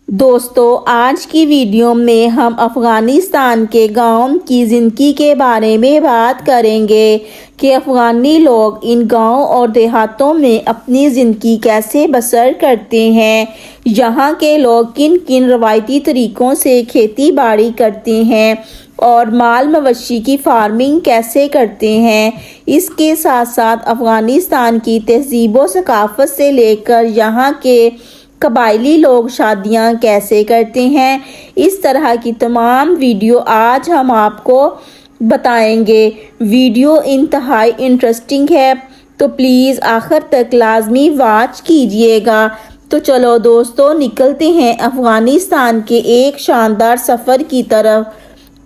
دوستو، آج کی ویڈیو میں ہم افغانستان کے گاؤں کی زندگی کے بارے میں بات کریں گے کہ افغانی لوگ ان گاؤں اور دیہاتوں میں اپنی زندگی کیسے بسر کرتے ہیں، یہاں کے لوگ کن کن روایتی طریقوں سے کھیتی باڑی کرتے ہیں اور مال مویشی کی فارمنگ کیسے کرتے ہیں۔ اس کے ساتھ ساتھ افغانستان کی تہذیب و ثقافت سے لے کر یہاں کے قبائلی لوگ شادیاں کیسے کرتے ہیں، اس طرح کی تمام ویڈیو آج ہم آپ کو بتائیں گے۔ ویڈیو انتہائی انٹرسٹنگ ہے تو پلیز آخر تک لازمی واچ کیجیے گا۔ تو چلو دوستو، نکلتے ہیں افغانستان کے ایک شاندار سفر کی طرف۔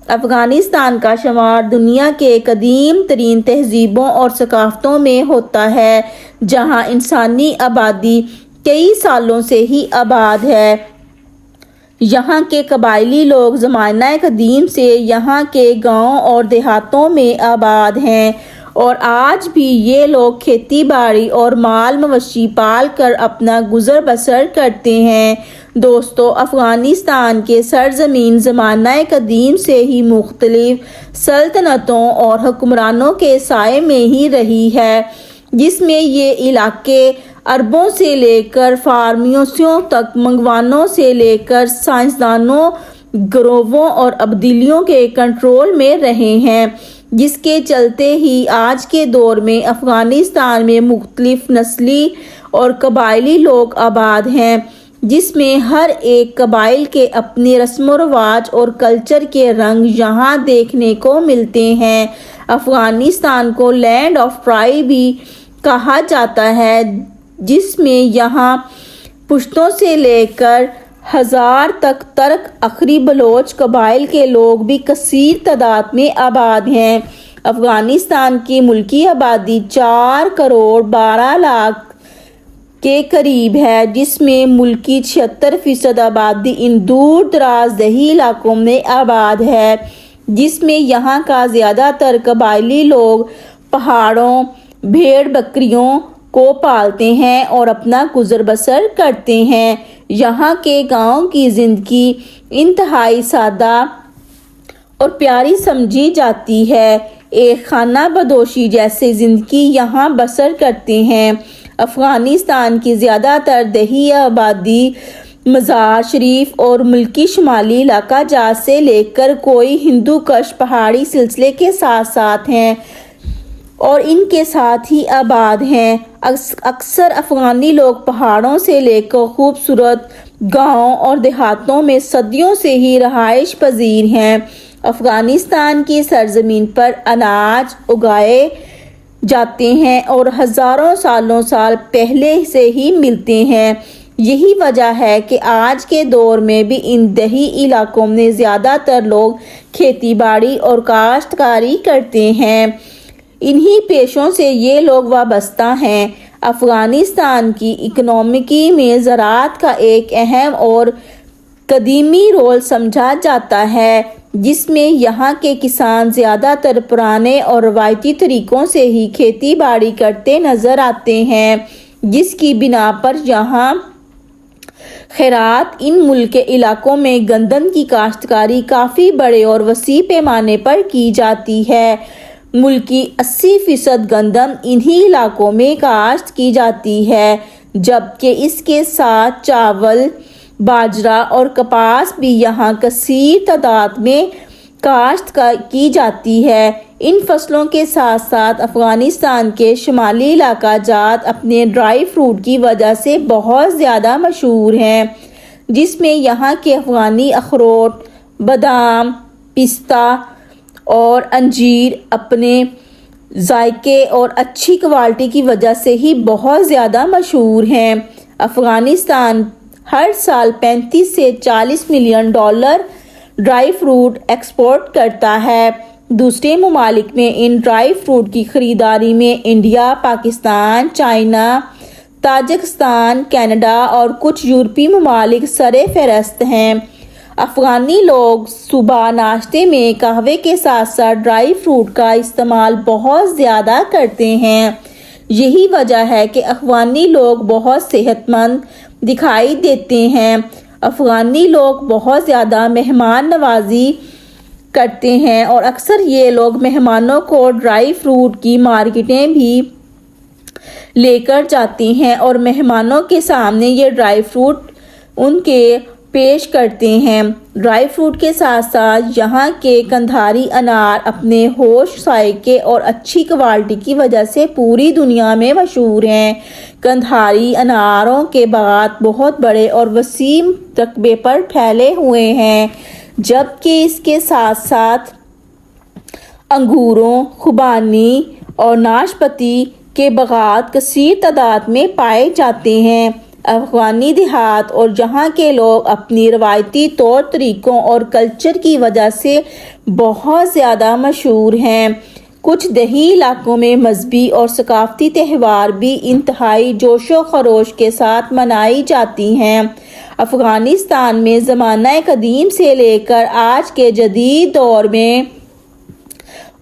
افغانستان کا شمار دنیا کے قدیم ترین تہذیبوں اور ثقافتوں میں ہوتا ہے، جہاں انسانی آبادی کئی سالوں سے ہی آباد ہے۔ یہاں کے قبائلی لوگ زمانہ قدیم سے یہاں کے گاؤں اور دیہاتوں میں آباد ہیں اور آج بھی یہ لوگ کھیتی باڑی اور مال مویشی پال کر اپنا گزر بسر کرتے ہیں۔ دوستو، افغانستان کے سرزمین زمانہ قدیم سے ہی مختلف سلطنتوں اور حکمرانوں کے سائے میں ہی رہی ہے، جس میں یہ علاقے عربوں سے لے کر فارمیوں تک، منگوانوں سے لے کر سائنسدانوں، گروہوں اور ابدالیوں کے کنٹرول میں رہے ہیں، جس کے چلتے ہی آج کے دور میں افغانستان میں مختلف نسلی اور قبائلی لوگ آباد ہیں، جس میں ہر ایک قبائل کے اپنے رسم و رواج اور کلچر کے رنگ یہاں دیکھنے کو ملتے ہیں۔ افغانستان کو لینڈ آف ٹرائب بھی کہا جاتا ہے، جس میں یہاں پشتوں سے لے کر ہزار تک ترک اخری بلوچ قبائل کے لوگ بھی کثیر تعداد میں آباد ہیں۔ افغانستان کی ملکی آبادی 4 کروڑ 12 لاکھ کے قریب ہے، جس میں ملک کی 76% آبادی ان دور دراز دیہی علاقوں میں آباد ہے، جس میں یہاں کا زیادہ تر قبائلی لوگ پہاڑوں، بھیڑ بکریوں کو پالتے ہیں اور اپنا گزر بسر کرتے ہیں۔ یہاں کے گاؤں کی زندگی انتہائی سادہ اور پیاری سمجھی جاتی ہے، ایک خانہ بدوشی جیسی زندگی یہاں بسر کرتے ہیں۔ افغانستان کی زیادہ تر دیہی آبادی مزار شریف اور ملکی شمالی علاقہ جات سے لے کر کوہ ہندو کش پہاڑی سلسلے کے ساتھ ساتھ ہیں اور ان کے ساتھ ہی آباد ہیں۔ اکثر افغانی لوگ پہاڑوں سے لے کر خوبصورت گاؤں اور دیہاتوں میں صدیوں سے ہی رہائش پذیر ہیں۔ افغانستان کی سرزمین پر اناج اگائے جاتے ہیں اور ہزاروں سال پہلے سے ہی ملتے ہیں۔ یہی وجہ ہے کہ آج کے دور میں بھی ان دیہی علاقوں میں زیادہ تر لوگ کھیتی باڑی اور کاشتکاری کرتے ہیں، انہی پیشوں سے یہ لوگ وابستہ ہیں۔ افغانستان کی اکنامی میں زراعت کا ایک اہم اور قدیمی رول سمجھا جاتا ہے، جس میں یہاں کے کسان زیادہ تر پرانے اور روایتی طریقوں سے ہی کھیتی باڑی کرتے نظر آتے ہیں، جس کی بنا پر یہاں خیرات ان ملک کے علاقوں میں گندم کی کاشتکاری کافی بڑے اور وسیع پیمانے پر کی جاتی ہے۔ ملک کی 80% گندم انہی علاقوں میں کاشت کی جاتی ہے، جبکہ اس کے ساتھ چاول، باجرہ اور کپاس بھی یہاں کثیر تعداد میں کاشت کی جاتی ہے۔ ان فصلوں کے ساتھ ساتھ افغانستان کے شمالی علاقہ جات اپنے ڈرائی فروٹ کی وجہ سے بہت زیادہ مشہور ہیں، جس میں یہاں کے افغانی اخروٹ، بادام، پستہ اور انجیر اپنے ذائقے اور اچھی کوالٹی کی وجہ سے ہی بہت زیادہ مشہور ہیں۔ افغانستان ہر سال 35 سے 40 million dollar dry fruit export کرتا ہے۔ دوسرے ممالک میں ان ڈرائی فروٹ کی خریداری میں India, Pakistan, China, Tajikistan, Canada اور کچھ یورپی ممالک سر فہرست ہیں۔ افغانی لوگ صبح ناشتے میں قہوے کے ساتھ ساتھ ڈرائی فروٹ کا استعمال بہت زیادہ کرتے ہیں۔ یہی وجہ ہے کہ افغانی لوگ بہت صحت مند دکھائی دیتے ہیں۔ افغانی لوگ بہت زیادہ مہمان نوازی کرتے ہیں اور اکثر یہ لوگ مہمانوں کو ڈرائی فروٹ کی مارکیٹیں بھی لے کر جاتے ہیں اور مہمانوں کے سامنے یہ ڈرائی فروٹ ان کے پیش کرتے ہیں۔ ڈرائی فروٹ کے ساتھ ساتھ یہاں کے قندھاری انار اپنے ہوش ذائقے اور اچھی کوالٹی کی وجہ سے پوری دنیا میں مشہور ہیں۔ قندھاری اناروں کے باغات بہت بڑے اور وسیع رقبے پر پھیلے ہوئے ہیں، جبکہ اس کے ساتھ ساتھ انگوروں، خوبانی اور ناشپاتی کے باغات کثیر تعداد میں پائے جاتے ہیں۔ افغانی دیہات اور یہاں کے لوگ اپنی روایتی طور طریقوں اور کلچر کی وجہ سے بہت زیادہ مشہور ہیں۔ کچھ دیہی علاقوں میں مذہبی اور ثقافتی تہوار بھی انتہائی جوش و خروش کے ساتھ منائی جاتی ہیں۔ افغانستان میں زمانہ قدیم سے لے کر آج کے جدید دور میں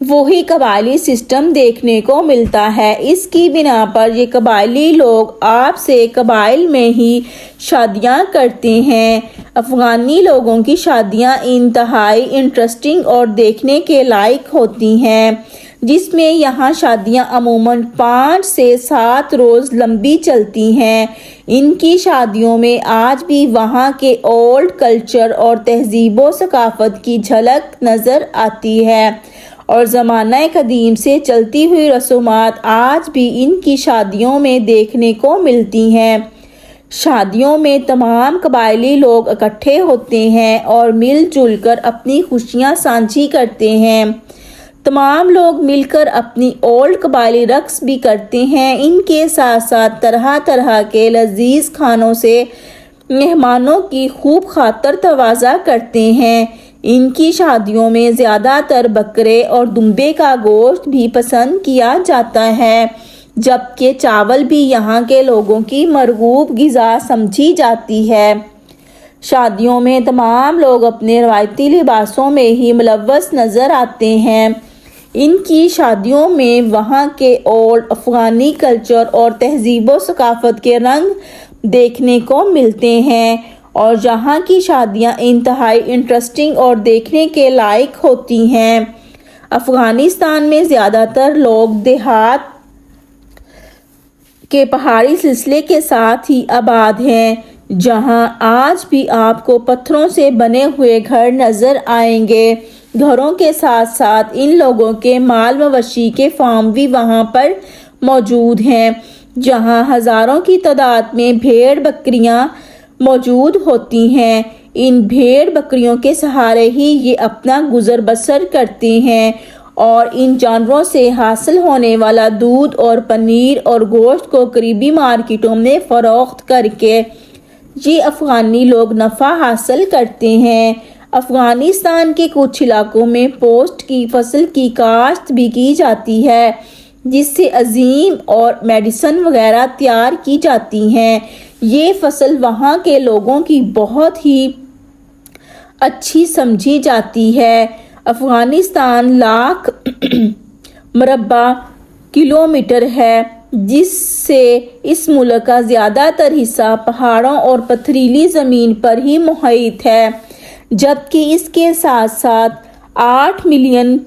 وہی قبائلی سسٹم دیکھنے کو ملتا ہے۔ اس کی بنا پر یہ قبائلی لوگ آپ سے قبائل میں ہی شادیاں کرتے ہیں۔ افغانی لوگوں کی شادیاں انتہائی انٹرسٹنگ اور دیکھنے کے لائق ہوتی ہیں، جس میں یہاں شادیاں عموماً 5 سے 7 روز لمبی چلتی ہیں۔ ان کی شادیوں میں آج بھی وہاں کے اولڈ کلچر اور تہذیب و ثقافت کی جھلک نظر آتی ہے اور زمانہ قدیم سے چلتی ہوئی رسومات آج بھی ان کی شادیوں میں دیکھنے کو ملتی ہیں۔ شادیوں میں تمام قبائلی لوگ اکٹھے ہوتے ہیں اور مل جل کر اپنی خوشیاں سانجھی کرتے ہیں۔ تمام لوگ مل کر اپنی اولڈ قبائلی رقص بھی کرتے ہیں۔ ان کے ساتھ ساتھ طرح طرح کے لذیذ کھانوں سے مہمانوں کی خوب خاطر تواضع کرتے ہیں۔ ان کی شادیوں میں زیادہ تر بکرے اور دمبے کا گوشت بھی پسند کیا جاتا ہے، جبکہ چاول بھی یہاں کے لوگوں کی مرغوب غذا سمجھی جاتی ہے۔ شادیوں میں تمام لوگ اپنے روایتی لباسوں میں ہی ملوث نظر آتے ہیں۔ ان کی شادیوں میں وہاں کے اولڈ افغانی کلچر اور تہذیب و ثقافت کے رنگ دیکھنے کو ملتے ہیں اور یہاں کی شادیاں انتہائی انٹرسٹنگ اور دیکھنے کے لائق ہوتی ہیں۔ افغانستان میں زیادہ تر لوگ دیہات کے پہاڑی سلسلے کے ساتھ ہی آباد ہیں، جہاں آج بھی آپ کو پتھروں سے بنے ہوئے گھر نظر آئیں گے۔ گھروں کے ساتھ ساتھ ان لوگوں کے مال مویشی کے فارم بھی وہاں پر موجود ہیں، جہاں ہزاروں کی تعداد میں بھیڑ بکریاں موجود ہوتی ہیں۔ ان بھیڑ بکریوں کے سہارے ہی یہ اپنا گزر بسر کرتے ہیں اور ان جانوروں سے حاصل ہونے والا دودھ اور پنیر اور گوشت کو قریبی مارکیٹوں میں فروخت کر کے یہ افغانی لوگ نفع حاصل کرتے ہیں۔ افغانستان کے کچھ علاقوں میں پوسٹ کی فصل کی کاشت بھی کی جاتی ہے، جس سے عظیم اور میڈیسن وغیرہ تیار کی جاتی ہیں۔ یہ فصل وہاں کے لوگوں کی بہت ہی اچھی سمجھی جاتی ہے۔ افغانستان لاکھ مربع کلومیٹر ہے، جس سے اس ملک کا زیادہ تر حصہ پہاڑوں اور پتھریلی زمین پر ہی محیط ہے، جبکہ اس کے ساتھ ساتھ 8 ملین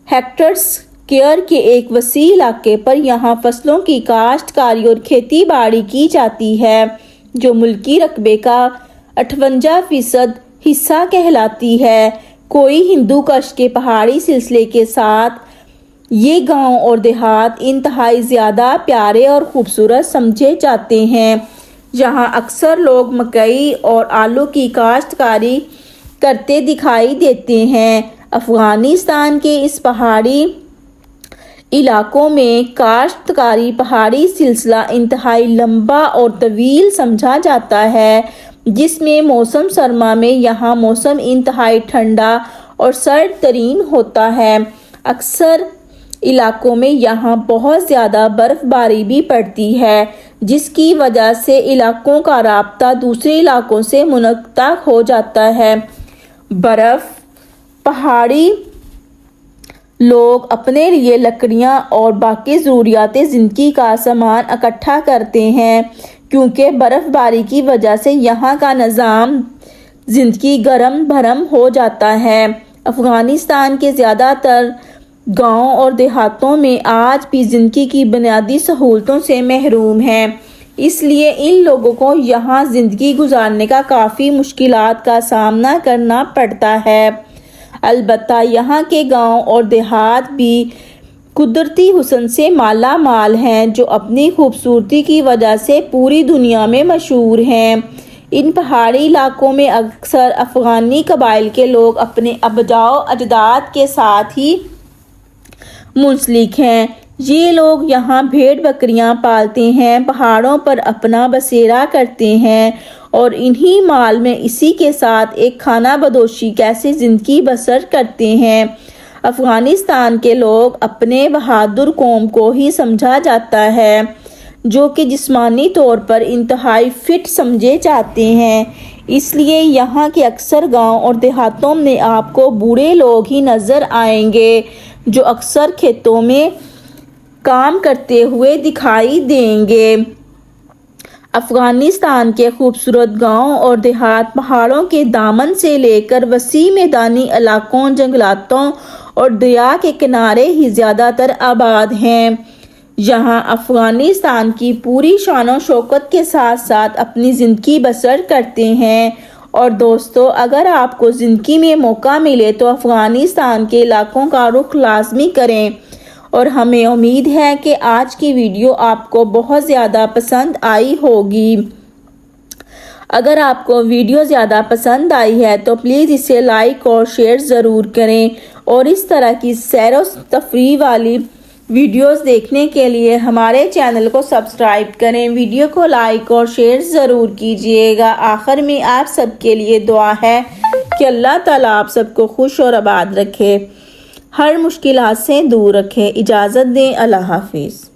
ہیکٹر اسکوائر کے ایک وسیع علاقے پر یہاں فصلوں کی کاشت کاری اور کھیتی باڑی کی جاتی ہے، جو ملکی رقبے کا 58% حصہ کہلاتی ہے۔ کوئی ہندو کش کے پہاڑی سلسلے کے ساتھ یہ گاؤں اور دیہات انتہائی زیادہ پیارے اور خوبصورت سمجھے جاتے ہیں۔ یہاں اکثر لوگ مکئی اور آلو کی کاشت کاری کرتے دکھائی دیتے ہیں۔ افغانستان کے اس پہاڑی علاقوں میں کاشتکاری پہاڑی سلسلہ انتہائی لمبا اور طویل سمجھا جاتا ہے، جس میں موسم سرما میں یہاں موسم انتہائی ٹھنڈا اور سرد ترین ہوتا ہے۔ اکثر علاقوں میں یہاں بہت زیادہ برف باری بھی پڑتی ہے، جس کی وجہ سے علاقوں کا رابطہ دوسرے علاقوں سے منقطع ہو جاتا ہے۔ برف پہاڑی لوگ اپنے لیے لکڑیاں اور باقی ضروریات زندگی کا سامان اکٹھا کرتے ہیں۔ کیونکہ برف باری کی وجہ سے یہاں کا نظام زندگی گرم بھرم ہو جاتا ہے۔ افغانستان کے زیادہ تر گاؤں اور دیہاتوں میں آج بھی زندگی کی بنیادی سہولتوں سے محروم ہیں، اس لیے ان لوگوں کو یہاں زندگی گزارنے کا کافی مشکلات کا سامنا کرنا پڑتا ہے۔ البتہ یہاں کے گاؤں اور دیہات بھی قدرتی حسن سے مالا مال ہیں، جو اپنی خوبصورتی کی وجہ سے پوری دنیا میں مشہور ہیں۔ ان پہاڑی علاقوں میں اکثر افغانی قبائل کے لوگ اپنے آباء و اجداد کے ساتھ ہی منسلک ہیں۔ یہ لوگ یہاں بھیڑ بکریاں پالتے ہیں، پہاڑوں پر اپنا بسیرا کرتے ہیں اور انہی مال میں اسی کے ساتھ ایک خانہ بدوشی کیسے زندگی بسر کرتے ہیں۔ افغانستان کے لوگ اپنے بہادر قوم کو ہی سمجھا جاتا ہے، جو کہ جسمانی طور پر انتہائی فٹ سمجھے جاتے ہیں، اس لیے یہاں کے اکثر گاؤں اور دیہاتوں میں آپ کو بوڑھے لوگ ہی نظر آئیں گے، جو اکثر کھیتوں میں کام کرتے ہوئے دکھائی دیں گے۔ افغانستان کے خوبصورت گاؤں اور دیہات پہاڑوں کے دامن سے لے کر وسیع میدانی علاقوں، جنگلاتوں اور دریا کے کنارے ہی زیادہ تر آباد ہیں۔ یہاں افغانستان کی پوری شان و شوکت کے ساتھ ساتھ اپنی زندگی بسر کرتے ہیں۔ اور دوستو، اگر آپ کو زندگی میں موقع ملے تو افغانستان کے علاقوں کا رخ لازمی کریں، اور ہمیں امید ہے کہ آج کی ویڈیو آپ کو بہت زیادہ پسند آئی ہوگی۔ اگر آپ کو ویڈیو زیادہ پسند آئی ہے تو پلیز اسے لائک اور شیئر ضرور کریں، اور اس طرح کی سیر و تفریح والی ویڈیوز دیکھنے کے لیے ہمارے چینل کو سبسکرائب کریں۔ ویڈیو کو لائک اور شیئر ضرور کیجیے گا۔ آخر میں آپ سب کے لیے دعا ہے کہ اللہ تعالیٰ آپ سب کو خوش اور آباد رکھے، ہر مشکلات سے دور رکھے۔ اجازت دیں، اللہ حافظ۔